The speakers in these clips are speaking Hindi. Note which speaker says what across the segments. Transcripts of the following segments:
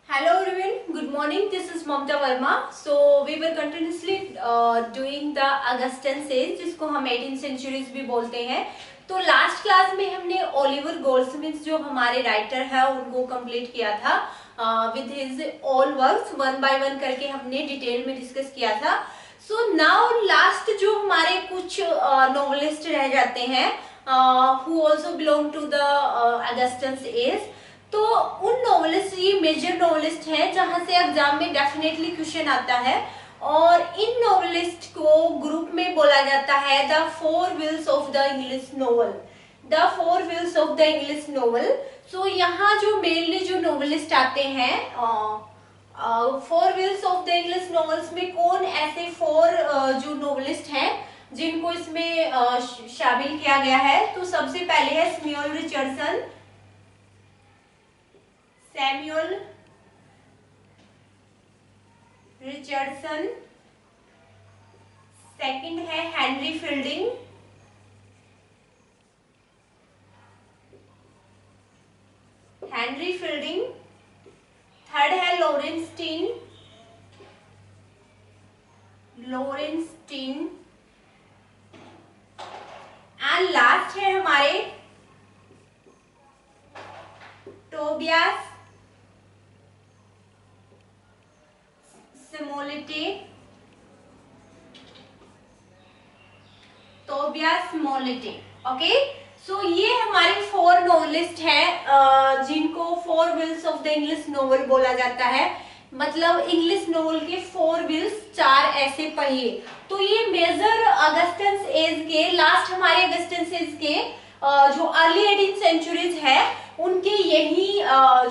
Speaker 1: Hello everyone, good morning. This is Mamta Verma. So we were continuously doing the Augustan Sage, जिसको हम 18th centuries भी बोलते हैं. तो लास्ट क्लास में हमने ओलिवर गोल्डस्मिथ जो हमारे राइटर है उनको कंप्लीट किया था with his all works, one by one करके हमने डिटेल में डिस्कस किया था. सो नाउ लास्ट जो हमारे कुछ नॉवेलिस्ट रह जाते हैं who also belong to the Augustan age. तो उन नॉवेलिस्ट, ये मेजर नॉवेलिस्ट है जहां से एग्जाम में डेफिनेटली क्वेश्चन आता है, और इन नॉवेलिस्ट को ग्रुप में बोला जाता है the four wheels of the English novel. The four wheels of the English novel. So यहाँ जो मेनली जो नॉवेलिस्ट आते हैं four wheels of the English novels में कौन ऐसे फोर जो नॉवेलिस्ट हैं जिनको इसमें शामिल किया गया है. तो सबसे पहले है Samuel Richardson. Samuel Richardson. Second है Henry Fielding. Henry Fielding. Third है Laurence Sterne. Laurence Sterne. And last है हमारे Tobias Smollett. Tobias Smollett. Okay, so ये हमारे फोर नॉवेलिस्ट हैं जिनको four wheels of the English novel बोला जाता है. मतलब इंग्लिश नोवेल के फोर व्हील्स, चार ऐसे पहिए. तो ये मेजर अगस्टन एज के, लास्ट हमारे अगस्टन एज के जो अर्ली 18th सेंचुरीज है उनके यही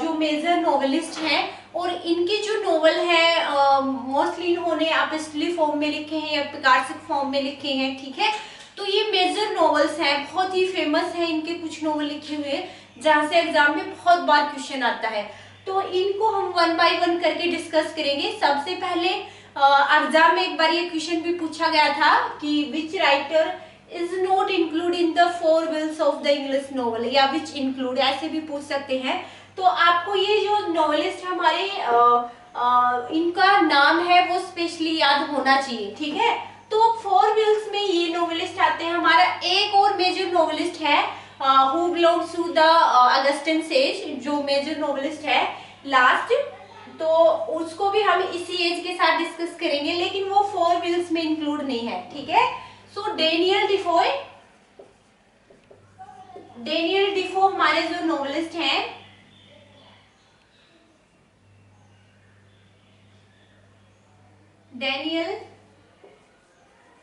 Speaker 1: जो मेजर नॉवेलिस्ट हैं. और इनके जो नॉवल है मोस्टली इन्होंने एपिस्टोलरी फॉर्म में लिखे हैं या पिकार्सिक फॉर्म में लिखे हैं. ठीक है, तो ये मेजर नॉवेल्स हैं, बहुत ही फेमस है इनके कुछ नॉवल लिखे हुए जहां से एग्जाम में बहुत बार क्वेश्चन आता है. तो इनको हम वन बाय वन करके डिस्कस करेंगे. सबसे पहले एग्जाम में एक बार ये क्वेश्चन भी पूछा गया था कि which writer is not include in the four wheels of the English novel, या विच इंक्लूड ऐसे भी पूछ सकते हैं. तो आपको ये जो नॉवेलिस्ट हमारे इनका नाम है वो स्पेशली याद होना चाहिए. ठीक है, तो फोर व्हील्स में ये नॉवेलिस्ट आते हैं. हमारा एक और मेजर नॉवेलिस्ट है who belongs to the Augustan age, जो मेजर नॉवेलिस्ट है लास्ट. तो उसको भी हम इसी एज के साथ डिस्कस करेंगे, लेकिन वो फोर व्हील्स में इंक्लूड नहीं है. ठीक है, सो डेनियल डिफोय. डेनियल डिफो हमारे जो नॉवेलिस्ट हैं, डेनियल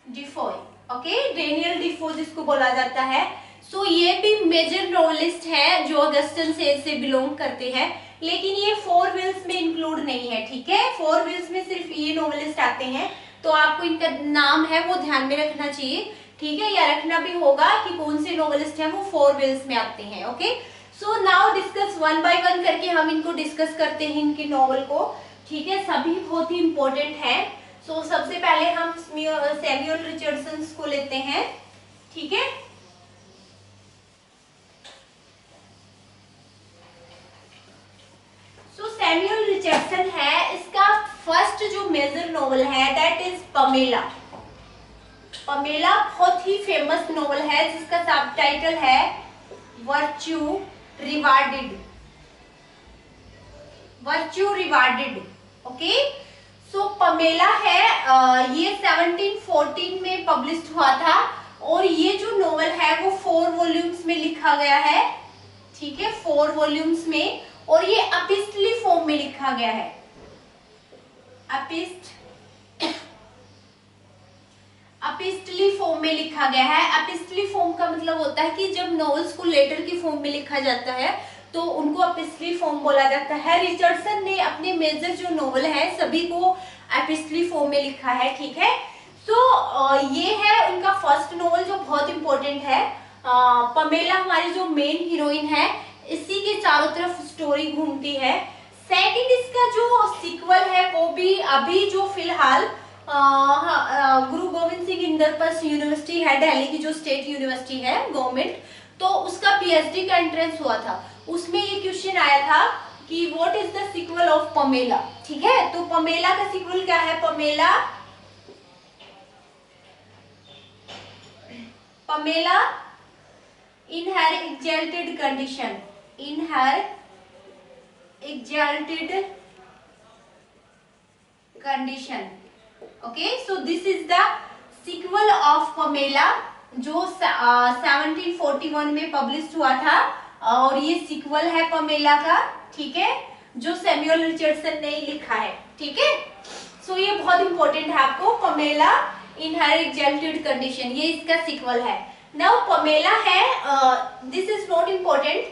Speaker 1: डिफोय. ओके, डेनियल डिफो जिसको बोला जाता है. सो ये भी मेजर नॉवेलिस्ट है जो अगस्टन एज से बिलोंग करते हैं, लेकिन ये फोर व्हील्स में इंक्लूड नहीं है. ठीक है, फोर व्हील्स में सिर्फ ये नॉवेलिस्ट आते हैं. तो आपको इनका नाम है वो ध्यान में रखना चाहिए. ठीक है, या रखना भी होगा कि कौन से नॉवेलिस्ट हैं वो फोर व्हील्स में आते हैं. Okay, so now discuss one by one करके हम इनको डिस्कस करते हैं, इनके नॉवल को. ठीक है, सभी बहुत ही इंपॉर्टेंट है. सो सबसे पहले हम सैमुअल रिचर्डसन को लेते हैं. ठीक है, सो सैमुअल रिचर्डसन है, इसका फर्स्ट जो मेजर नॉवल है दैट इज पमेला. पमेला बहुत ही फेमस नॉवल है जिसका सबटाइटल है virtue rewarded. Virtue rewarded. Okay, so Pamela है ये 1714 में पब्लिश हुआ था, और ये जो नॉवल है वो 4 वॉल्यूम्स में लिखा गया है. ठीक है, 4 वॉल्यूम्स में, और ये एपिस्टोलरी फॉर्म में लिखा गया है. एपिस्टोलरी फॉर्म में लिखा गया है. एपिस्टोलरी फॉर्म का मतलब होता है कि जब नॉवेल्स को लेटर की फॉर्म में लिखा जाता है तो उनको एपिस्टोलरी फॉर्म बोला जाता है. रिचर्डसन ने अपने मेजर जो नॉवल है सभी को एपिस्टोलरी फॉर्म में लिखा है. ठीक है, तो ये है उनका फर्स्ट नॉवल जो बहुत इंपॉर्टेंट है. पमेला हमारी जो मेन हीरोइन है, इसी के चारों तरफ स्टोरी घूमती है. सेकंड इसका जो सीक्वल है वो भी अभी जो फिलहाल गुरु गोविंद सिंह इंदरप्रस्थ यूनिवर्सिटी है, दिल्ली की जो स्टेट यूनिवर्सिटी है गवर्नमेंट, तो उसका पीएचडी का एंट्रेंस हुआ था. उसमें ये क्वेश्चन आया था कि what is the sequel of Pamela. ठीक है, तो पमेला का सीक्वल क्या है? Pamela in her exalted condition, okay, so this is the sequel of Pamela जो 1741 में पब्लिश हुआ था और ये सीक्वल है पमेला का। ठीक है, जो सैमुअल रिचर्डसन ने लिखा है। ठीक है, सो ये बहुत इंपॉर्टेंट है आपको, पमेला इन हर एक्सल्टेड कंडीशन, ये इसका सीक्वल है। नाउ पमेला है, दिस इज नॉट इम्पोर्टेंट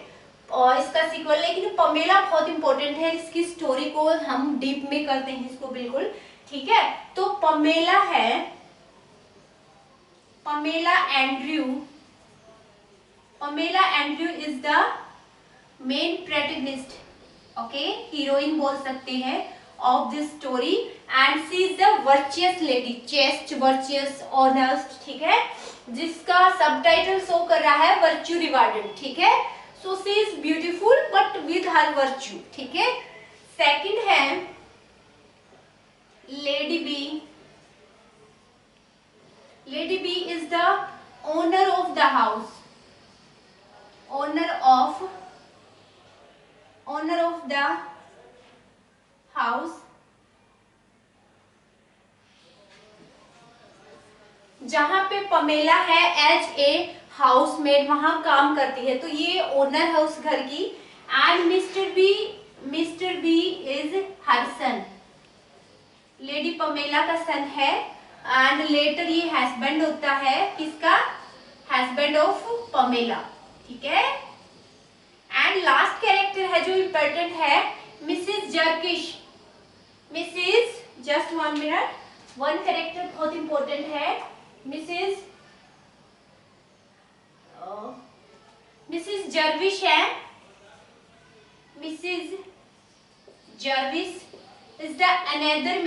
Speaker 1: इसका सीक्वल, लेकिन पमेला बहुत इंपॉर्टेंट है। इसकी स्टोरी को हम डीप में करते हैं इसको बिल्कुल। ठीक है, तो पमेला है, Pamela Andrew is the main protagonist, okay, heroine बोल सकते हैं of this story, and she is the virtuous lady, chaste, virtuous, honest. ठीक है, जिसका सबटाइटल शो कर रहा है वर्च्यू रिवार्डेड। ठीक है, so she is beautiful but with her virtue. ठीक है, सेकंड है Lady B. Lady B is the owner of the house, owner of the house, जहां पे पमेला है एज ए हाउस मेड, वहां काम करती है, तो ये ओनर है उस घर की। And mister B is her son, lady Pamela का सन है, एंड लेटर ये हस्बैंड होता है किसका? Husband of Pamela. ठीक है, एंड लास्ट कैरेक्टर है जो इम्पोर्टेंट है, Mrs Jervis. Mrs, just 1 minute, one character बहुत इंपॉर्टेंट है, मिसेस जर्विश है। Mrs Jervis is the another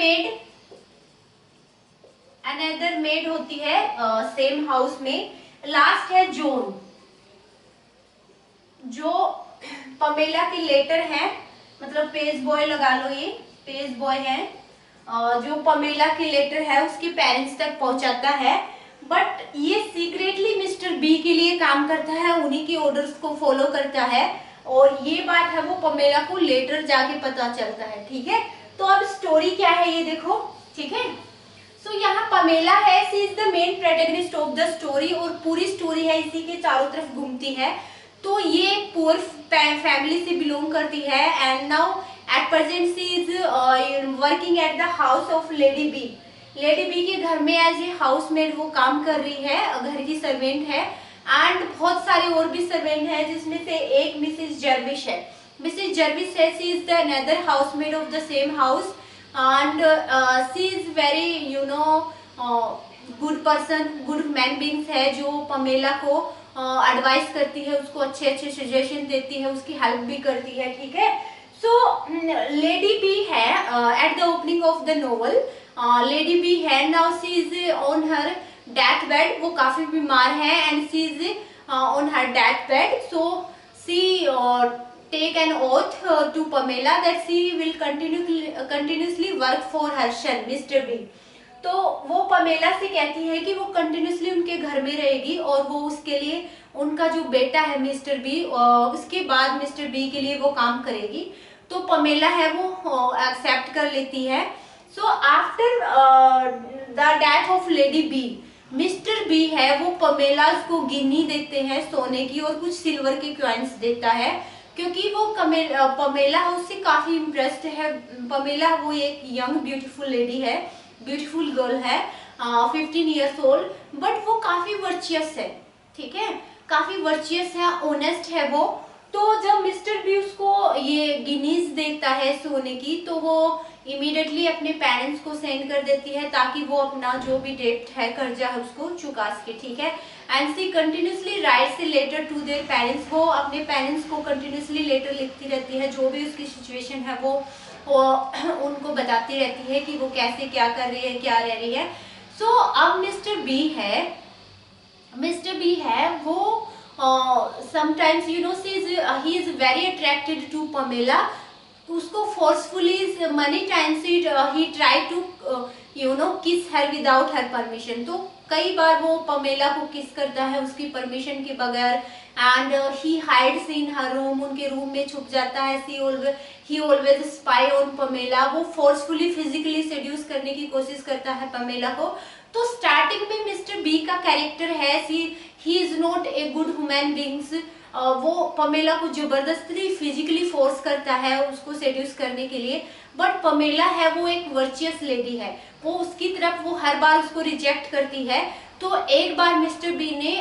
Speaker 1: maid होती है सेम हाउस में। लास्ट है जॉन, जो पमेला के लेटर है, मतलब पेज बॉय लगा लो, ये पेज बॉय है, जो पमेला के लेटर है उसके पेरेंट्स तक पहुंचाता है, बट ये सीक्रेटली मिस्टर बी के लिए काम करता है, उन्हीं के ऑर्डर्स को फॉलो करता है, और ये बात है वो पमेला को लेटर जाके पता चलता है। ठीक है, तो अब स्टोरी क्या है ये देखो। ठीक है, सो यहाँ पमेला है, she is the main protagonist of the story, और पूरी स्टोरी है इसी के चारों तरफ घूमती है। तो ये पुअर फैमिली से बिलोंग करती है, and now at present she is working at the house of lady B. Lady B के घर में एज ए हाउस मेड वो काम कर रही है, घर की सर्वेंट है, एंड बहुत सारे और भी सर्वेंट है, जिसमें से एक मिसेस जर्विश है। मिसेस जर्विश है, she is the another house maid of the same house, and she is very good person, good man beings है, जो पमेला को एडवाइस करती है, उसको अच्छे अच्छे सजेशन देती है, उसकी हेल्प भी करती है। ठीक है, सो लेडी बी है at the opening of the novel, Lady B है, now she is on her death bed, वो काफी बीमार है, and she is on her death bed, so she take an oath to Pamela that she will continuously work for her son Mr B. तो वो पमेला से कहती है कि वो कंटिन्यूसली उनके घर में रहेगी, और वो उसके लिए उनका जो बेटा है मिस्टर बी, उसके बाद मिस्टर बी के लिए वो काम करेगी। तो पमेला है वो एक्सेप्ट कर लेती है। So after the death of lady B, mister B है वो पमेला को गिनी देते हैं सोने की, और कुछ सिल्वर के कॉइन्स देता है, क्योंकि वो पमेला उससे काफी इम्प्रेस्ड है। पमेला वो एक यंग ब्यूटीफुल लेडी है, ब्यूटीफुल गर्ल है, 15 ईयर्स ओल्ड, बट वो काफी वर्चियस है। ठीक है, काफी वर्चियस है, ऑनेस्ट है वो। तो जब मिस्टर बी उसको ये गिनीज देखता है सोने की, तो वो इमीडिएटली अपने पेरेंट्स को सेंड कर देती है, ताकि वो अपना जो भी डेट है, कर्जा है, उसको चुका सके। ठीक है, and she continuously writes a letter to their parents, वो अपने पेरेंट्स को कंटिन्यूसली लेटर लिखती रहती है, जो भी उसकी सिचुएशन है वो उनको बताती रहती है कि वो कैसे क्या कर रही है, क्या रह रही है। सो अब मिस्टर बी है वो sometimes you know he is very attracted to Pamela, उसको forcefully many times he try to kiss her without her permission. तो कई बार वो पमेला को किस करता है उसकी परमिशन के बगैर, and he hides in her room, उनके रूम में छुप जाता है। He always spy on Pamela, वो फोर्सफुली फिजिकली सेड्यूस करने की कोशिश करता है पमेला को। तो स्टार्टिंग में मिस्टर बी का कैरेक्टर है, he is not a good human beings, वो पमेला को जबरदस्ती फिजिकली फोर्स करता है उसको सेड्यूस करने के लिए। बट पमेला है वो एक वर्चुअस लेडी है, वो उसकी तरफ वो हर बार उसको रिजेक्ट करती है। तो एक बार मिस्टर बी ने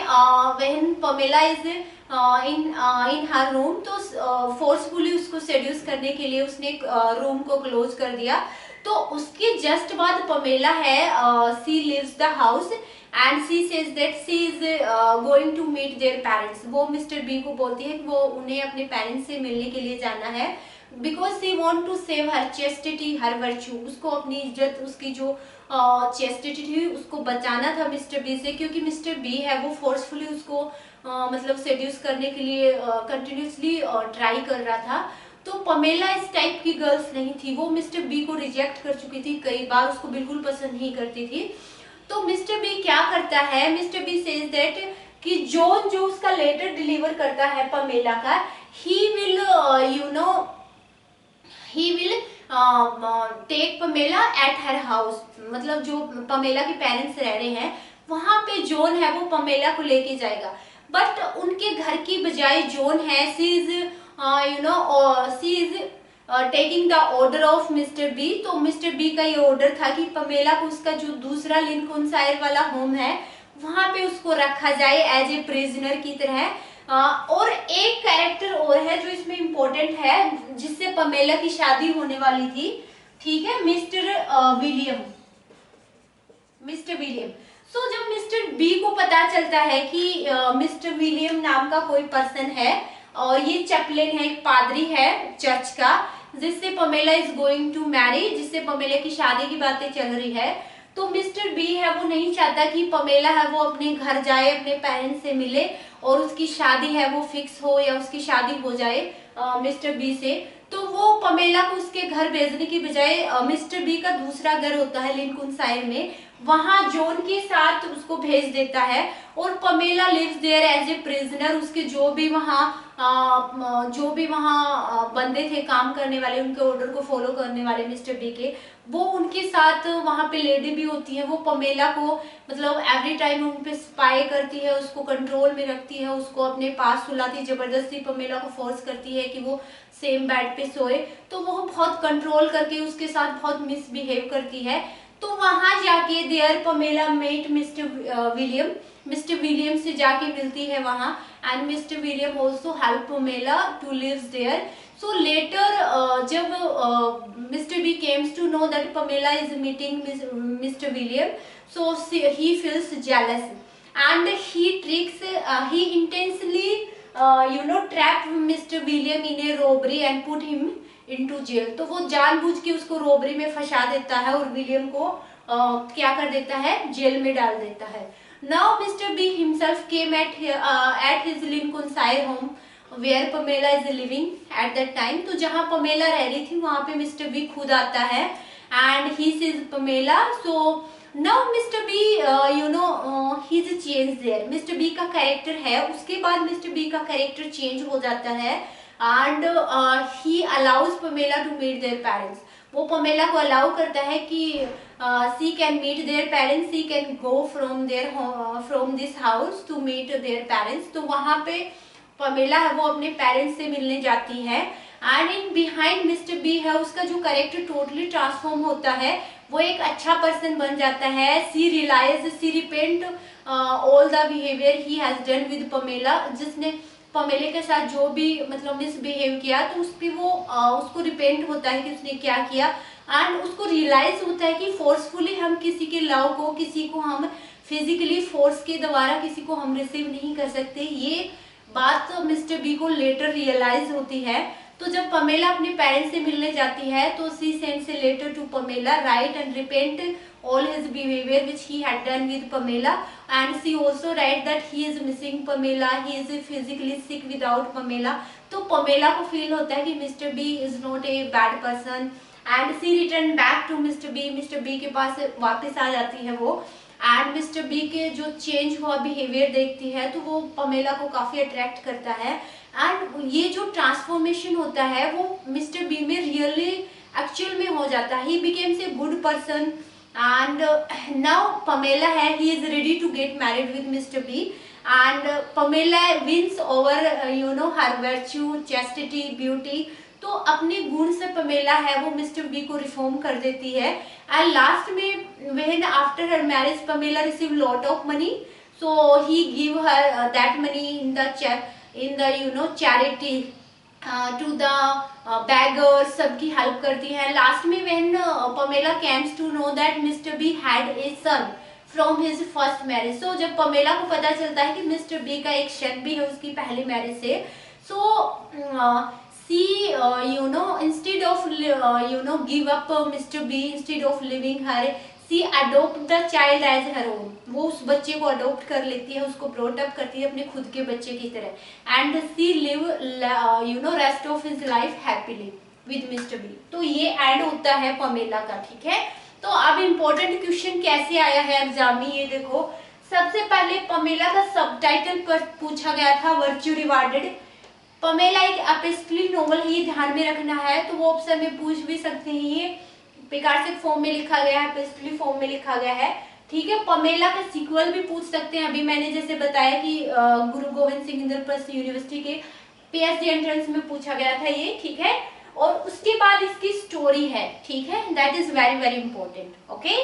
Speaker 1: when Pamela is in her room, तो फोर्सफुली उसको सेड्यूस करने के लिए उसने रूम को क्लोज कर दिया। तो उसके जस्ट बाद पमेला है, she leaves the house and she says that she is going to meet their parents. वो मिस्टर बी को बोलती है कि वो उन्हें अपने पेरेंट्स से मिलने के लिए जाना है, because she want to save her chastity her virtue, उसको अपनी इज्जत, उसकी जो चेस्टिटी थी उसको बचाना था मिस्टर बी से, क्योंकि मिस्टर बी है वो फोर्सफुली उसको मतलब सेड्यूस करने के लिए कंटिन्यूसली ट्राई कर रहा था। तो पमेला इस टाइप की गर्ल्स नहीं थी, वो मिस्टर बी को रिजेक्ट कर चुकी थी कई बार, उसको बिल्कुल पसंद नहीं करती थी। तो मिस्टर बी क्या करता है, मिस्टर बी सेज दैट कि जॉन जो उसका लेटर डिलीवर करता है पमेला का, he will take Pamela at her house, मतलब जो पमेला के पेरेंट्स रह रहे हैं वहां पे जॉन है वो पमेला को लेके जाएगा। बट उनके घर की बजाय जॉन है, she is taking the order of Mr B. तो मिस्टर बी का ये ऑर्डर था कि पमेला को उसका जो दूसरा लिंकनशायर वाला होम है वहां पे उसको रखा जाए एज ए प्रिजनर की तरह। और एक कैरेक्टर और है जो इसमें इम्पोर्टेंट है, जिससे पमेला की शादी होने वाली थी, ठीक है, मिस्टर विलियम। सो जब मिस्टर बी को पता चलता है कि मिस्टर विलियम नाम का कोई पर्सन है और ये चैपलेन है, एक पादरी है चर्च का, जिससे Pamela is going to marry, जिससे पमेला की शादी की बातें चल रही है, तो मिस्टर बी है वो नहीं चाहता कि पमेला है वो अपने घर जाए, अपने पेरेंट्स से मिले और उसकी शादी है वो फिक्स हो या उसकी शादी हो जाए मिस्टर बी से। तो वो पमेला को उसके घर भेजने की बजाय मिस्टर बी का दूसरा घर होता है लिंकनशायर में, वहां जॉन के साथ उसको भेज देता है। और Pamela lives there as a prisoner, उसके जो भी वहाँ बंदे थे काम करने वाले, उनके ऑर्डर को फॉलो करने वाले मिस्टर बी के, वो उनके साथ वहां पे लेडी भी होती है। वो पमेला को मतलब एवरी टाइम उन पे स्पाई करती है, उसको कंट्रोल में रखती है, उसको अपने पास सुलाती, जबरदस्ती पमेला को फोर्स करती है कि वो सेम बेड पे सोए। तो वो बहुत कंट्रोल करके उसके साथ बहुत मिसबिहेव करती है। तो वहां जाके there Pamela met Mr William से जाके मिलती है वहां, and Mr William also help Pamela to lives there. So later जब Mr B comes to know that Pamela is meeting Mr William, so he feels jealous and he intensely trap Mr William in a robbery and put him into jail. तो वो जानबूझ के उसको रॉबरी में फंसा देता है और विलियम को क्या कर देता है, जेल में डाल देता है। Now mister B himself came at his Lincolnshire home where Pamela is living at that time. तो जहां पमेला रह रही थी वहां पे मिस्टर बी खुद आता है and he sees Pamela. So now mister B he is change there, Mr B का कैरेक्टर है, उसके बाद मिस्टर बी का कैरेक्टर चेंज हो जाता है and he allows Pamela to meet their parents. वो पमेला को अलाउ करता है कि she can meet their parents, she can go from this house to meet their parents. तो वहां पे पमेला है वो अपने पेरेंट्स से मिलने जाती है and in behind mister B है उसका जो कैरेक्टर टोटली ट्रांसफॉर्म होता है, वो एक अच्छा पर्सन बन जाता है। She repent all the behaviour he has done with Pamela, जिसने पमेले के साथ जो भी मतलब मिसबिहेव किया तो उस पे वो उसको रिपेंट होता है कि उसने क्या किया एंड उसको रियलाइज होता है कि फोर्सफुली हम किसी के लव को, किसी को हम फिजिकली फोर्स के द्वारा किसी को हम रिसीव नहीं कर सकते। ये बात तो मिस्टर बी को लेटर रियलाइज होती है। तो जब पमेला अपने पेरेंट्स से मिलने जाती है तो she sends a letter to Pamela right and repent all his behavior which he had done with Pamela, and she also write that he is missing Pamela, he is physically sick without Pamela. तो Pamela को फील होता है कि mister B is not a bad person, and she return back to mister B, mister B के पास वापस आ जाती है वो, एंड मिस्टर बी के जो चेंज हुआ बिहेवियर देखती है तो वो पमेला को काफी अट्रैक्ट करता है, एंड ये जो ट्रांसफॉर्मेशन होता है वो मिस्टर बी में रियली एक्चुअल में हो जाता है. He becomes a good person, and now Pamela है, he is ready to get married with Mr B, and Pamela wins over her virtue, chastity, beauty. तो अपने गुण से पमेला है वो मिस्टर बी को रिफॉर्म कर देती है, एंड लास्ट में when after her marriage Pamela receive lot of money, so he give her that money in the charity to the beggars, सबकी हेल्प करती है. लास्ट में when Pamela comes to know that Mr B had a son from his first marriage, so जब पमेला को पता चलता है कि मिस्टर बी का एक सन भी है उसकी पहली मैरिज से, सो she instead of give up Mr. B, instead of leaving her, she adopt the child as her own. वो उस बच्चे को अडोप्ट कर लेती है, उसको ब्रॉट अप करती है अपने खुद के बच्चे की तरह, and she live rest of his life happily with Mr. B. तो ये एड होता है पमेला का. ठीक है, तो अब इम्पोर्टेंट क्वेश्चन कैसे आया है एग्जाम में, ये देखो. सबसे पहले पमेला का सबटाइटल पर पूछा गया था वर्च्यू रिवार्डेड. पमेला एक एपिस्टोलिक नोवेल है, ये ध्यान में रखना है, तो वो ऑप्शन में पूछ भी सकते हैं. ये पिकार्सिक फॉर्म में लिखा गया है, एपिस्टोलिक फॉर्म में लिखा गया है. ठीक है, पमेला का सीक्वल भी पूछ सकते हैं. अभी मैंने जैसे बताया कि गुरु गोविंद सिंह इंद्रप्रस्थ यूनिवर्सिटी के पीएचडी एंट्रेंस में पूछा गया था ये. ठीक है, और उसके बाद इसकी स्टोरी है. ठीक है, that is very very important. Okay,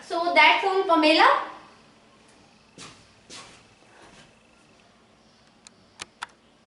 Speaker 1: so that's all Pamela.